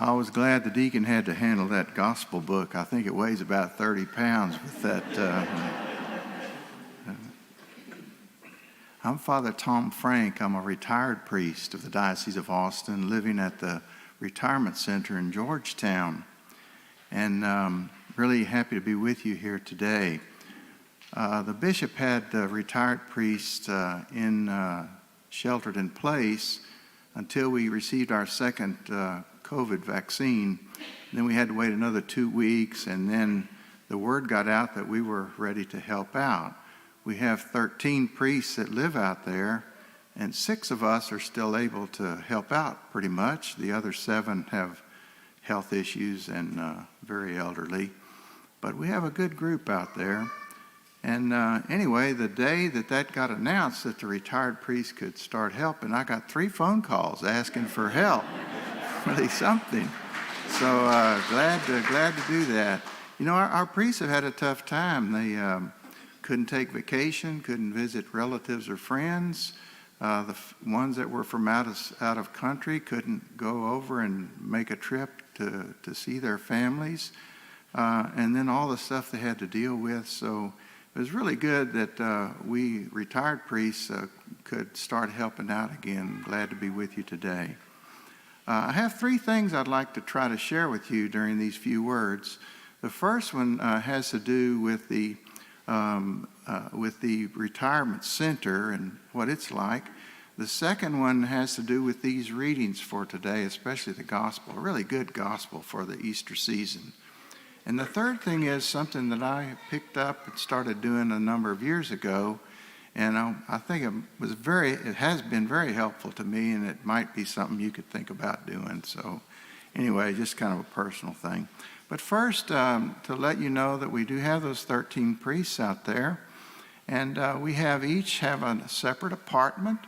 I was glad the deacon had to handle that gospel book. I think it weighs about 30 pounds with that. I'm Father Tom Frank. I'm a retired priest of the Diocese of Austin, living at the retirement center in Georgetown. And really happy to be with you here today. The bishop had retired priests sheltered in place until we received our second COVID vaccine. Then we had to wait another 2 weeks, and then the word got out that we were ready to help out. We have 13 priests that live out there, and 6 of us are still able to help out pretty much. The other 7 have health issues and very elderly. But we have a good group out there. And anyway, the day that got announced that the retired priest could start helping, I got 3 phone calls asking for help. Really something. So glad to do that. You know, our priests have had a tough time. They couldn't take vacation, couldn't visit relatives or friends. The ones that were from out of country couldn't go over and make a trip to see their families. And then all the stuff they had to deal with. So it was really good that we retired priests could start helping out again. Glad to be with you today. I have 3 things I'd like to try to share with you during these few words. The first one has to do with the retirement center and what it's like. The second one has to do with these readings for today, especially the gospel, a really good gospel for the Easter season. And the third thing is something that I picked up and started doing a number of years ago, and I think it has been very helpful to me, and it might be something you could think about doing. So anyway, just kind of a personal thing. But first, to let you know that we do have those 13 priests out there, and we each have a separate apartment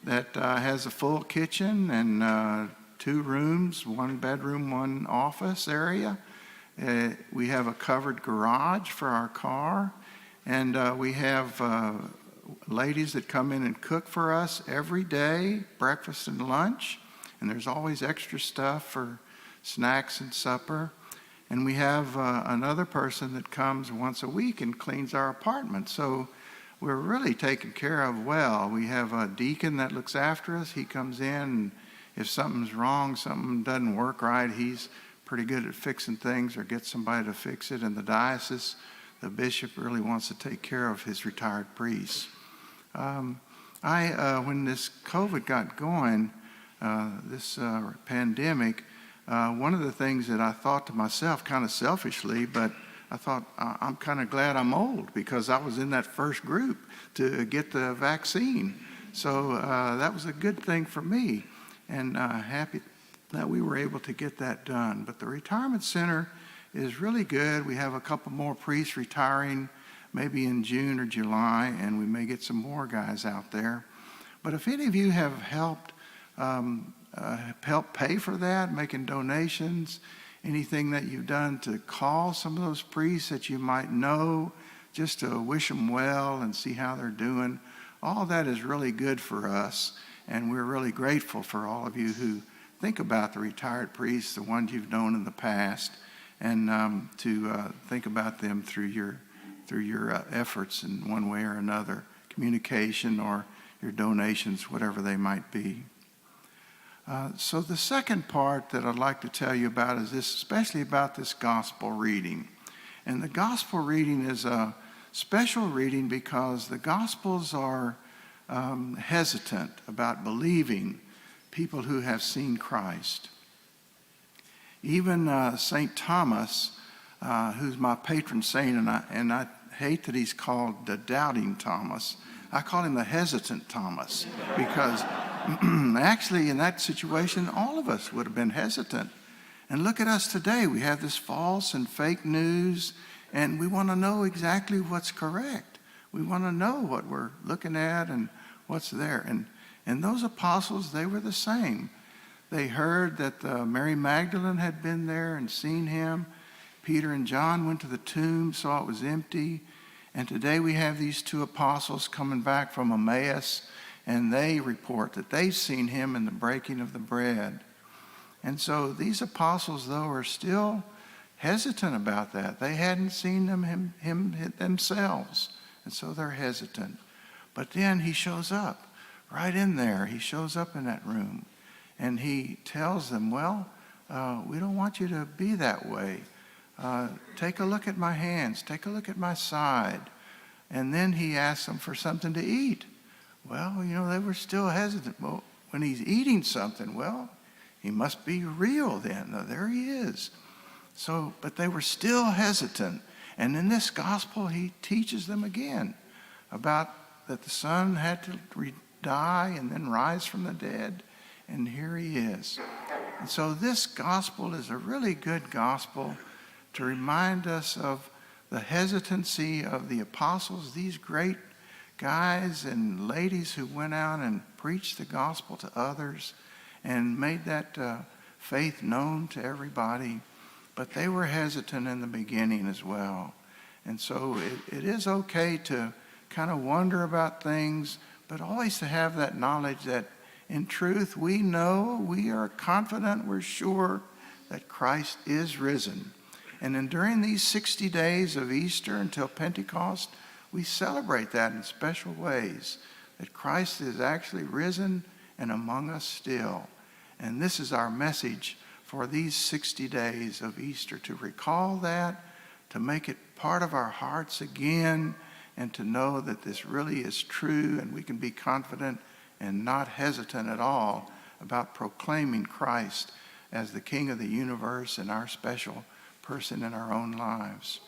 that has a full kitchen and 2 rooms, 1 bedroom, 1 office area. We have a covered garage for our car, and we have ladies that come in and cook for us every day, breakfast and lunch, and there's always extra stuff for snacks and supper. And we have another person that comes once a week and cleans our apartment. So we're really taken care of well. We have a deacon that looks after us. He comes in, and if something's wrong, something doesn't work right, he's pretty good at fixing things or get somebody to fix it. In the diocese, the bishop really wants to take care of his retired priests. When this COVID got going, this pandemic, one of the things that I thought to myself, kind of selfishly, but I thought, I'm kind of glad I'm old because I was in that first group to get the vaccine. So that was a good thing for me, and happy that we were able to get that done. But the retirement center is really good. We have a couple more priests retiring maybe in June or July, and we may get some more guys out there. But if any of you have helped pay for that, making donations, anything that you've done to call some of those priests that you might know, just to wish them well and see how they're doing, all that is really good for us. And we're really grateful for all of you who think about the retired priests, the ones you've known in the past, and to think about them through your efforts in one way or another, communication or your donations, whatever they might be. So the second part that I'd like to tell you about is this, especially about this gospel reading. And the gospel reading is a special reading because the gospels are hesitant about believing people who have seen Christ. Even St. Thomas, who's my patron saint, and I hate that he's called the doubting Thomas. I call him the hesitant Thomas because actually in that situation, all of us would have been hesitant. And look at us today. We have this false and fake news, and we want to know exactly what's correct. We want to know what we're looking at and what's there. And those apostles, they were the same. They heard that Mary Magdalene had been there and seen him. Peter and John went to the tomb, saw it was empty. And today we have these 2 apostles coming back from Emmaus, and they report that they've seen him in the breaking of the bread. And so these apostles, though, are still hesitant about that. They hadn't seen him themselves, and so they're hesitant. But then he shows up right in there. He shows up in that room, and he tells them, well, we don't want you to be that way. Take a look at my hands. Take a look at my side. And then he asks them for something to eat. Well, they were still hesitant. Well, when he's eating something, well, he must be real then. No, there he is. So, but they were still hesitant. And in this gospel, he teaches them again about that the Son had to die and then rise from the dead. And here he is. And so this gospel is a really good gospel to remind us of the hesitancy of the apostles, these great guys and ladies who went out and preached the gospel to others and made that faith known to everybody. But they were hesitant in the beginning as well. And so it is okay to kind of wonder about things, but always to have that knowledge that in truth we know, we are confident, we're sure that Christ is risen. And then during these 60 days of Easter until Pentecost, we celebrate that in special ways, that Christ is actually risen and among us still. And this is our message for these 60 days of Easter, to recall that, to make it part of our hearts again, and to know that this really is true, and we can be confident and not hesitant at all about proclaiming Christ as the King of the universe and our special person in our own lives.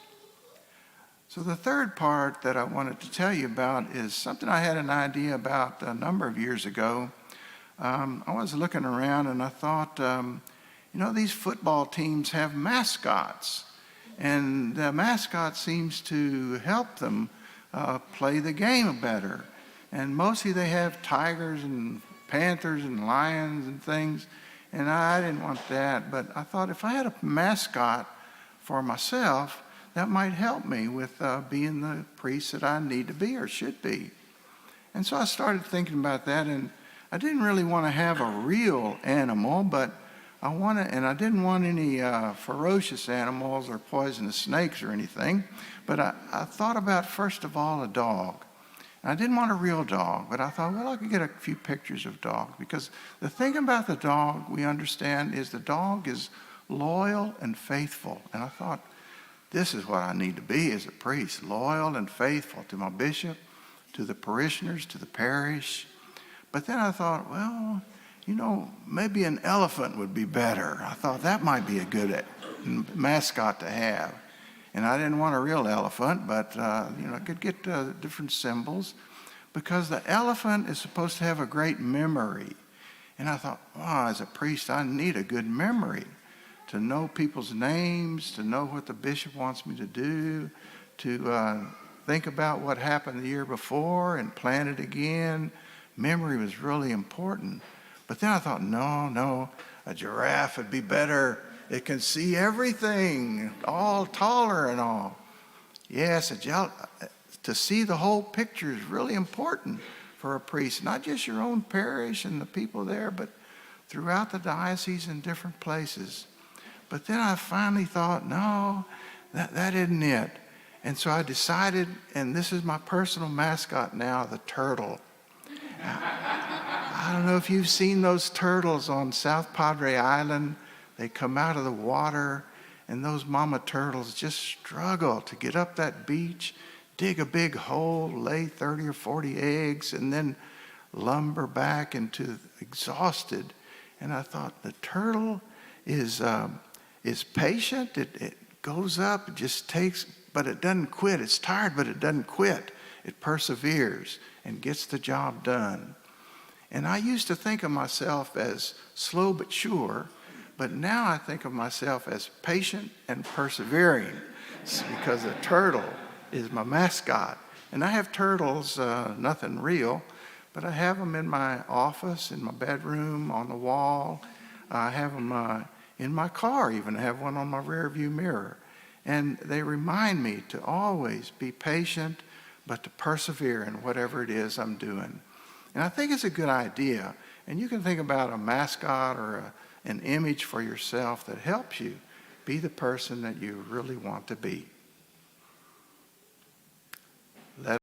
So the third part that I wanted to tell you about is something I had an idea about a number of years ago. I was looking around and I thought, these football teams have mascots, and the mascot seems to help them play the game better. And mostly they have tigers and panthers and lions and things, and I didn't want that. But I thought if I had a mascot for myself, that might help me with being the priest that I need to be or should be. And so I started thinking about that, and I didn't really want to have a real animal, but I didn't want any ferocious animals or poisonous snakes or anything. But I thought about, first of all, a dog. And I didn't want a real dog, but I thought, well, I could get a few pictures of dogs, because the thing about the dog we understand is the dog is loyal and faithful. And I thought, this is what I need to be as a priest, loyal and faithful to my bishop, to the parishioners, to the parish. But then I thought, well, maybe an elephant would be better. I thought that might be a good mascot to have. And I didn't want a real elephant, but I could get different symbols, because the elephant is supposed to have a great memory. And I thought, as a priest, I need a good memory to know people's names, to know what the bishop wants me to do, to think about what happened the year before and plan it again. Memory was really important. But then I thought, no, a giraffe would be better. It can see everything, all taller and all. Yes, to see the whole picture is really important for a priest, not just your own parish and the people there, but throughout the diocese in different places. But then I finally thought, no, that isn't it. And so I decided, and this is my personal mascot now, the turtle. I don't know if you've seen those turtles on South Padre Island. They come out of the water, and those mama turtles just struggle to get up that beach, dig a big hole, lay 30 or 40 eggs, and then lumber back into exhausted. And I thought, the turtle is patient. It goes up, it just takes, but it doesn't quit. It's tired, but it doesn't quit. It perseveres and gets the job done. And I used to think of myself as slow but sure, but now I think of myself as patient and persevering, because the turtle is my mascot. And I have turtles, nothing real, but I have them in my office, in my bedroom, on the wall. I have them in my car even. I have one on my rear view mirror. And they remind me to always be patient, but to persevere in whatever it is I'm doing. And I think it's a good idea. And you can think about a mascot or an image for yourself that helps you be the person that you really want to be. Let